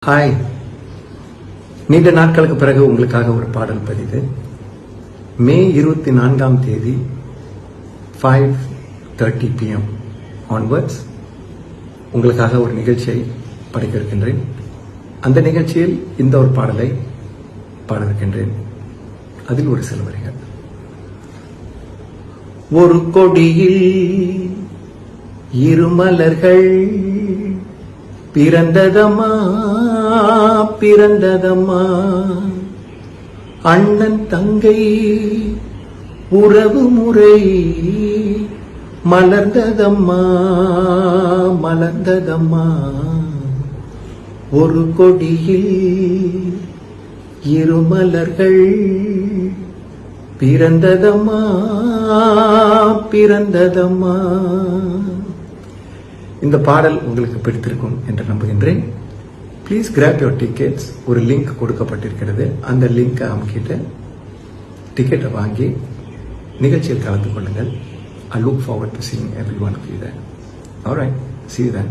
Hi, நீண்ட நாட்களுக்கு பிறகு உங்களுக்காக ஒரு பாடல் பதிவு. மே 24ஆம் தேதி 5:30 PM onwards உங்களுக்காக ஒரு நிகழ்ச்சியை படைக்க இருக்கின்றேன். அந்த நிகழ்ச்சியில் இந்த ஒரு பாடலை பாட இருக்கின்றேன். அதில் ஒரு சில வரிகள். ஒரு கொடியில் இருமலர்கள் பிறந்ததம்மா பிறந்ததம்மா, அண்ணன் தங்கை உறவு முறை மலர்ந்ததம்மா மலர்ந்ததம்மா. ஒரு கொடியில் இருமலர்கள் பிறந்ததம்மா பிறந்ததம்மா. இந்த பாடல் உங்களுக்கு பிடித்திருக்கும் என்று நம்புகின்றேன். Please grab your tickets. ஒரு லிங்க் கொடுக்கப்பட்டிருக்கிறது. அந்த லிங்கை அமுக்கிட்டு டிக்கெட்டை வாங்கி நிகழ்ச்சியில் கலந்து கொள்ளுங்கள். I look forward to seeing every one of you there. All right, see you then.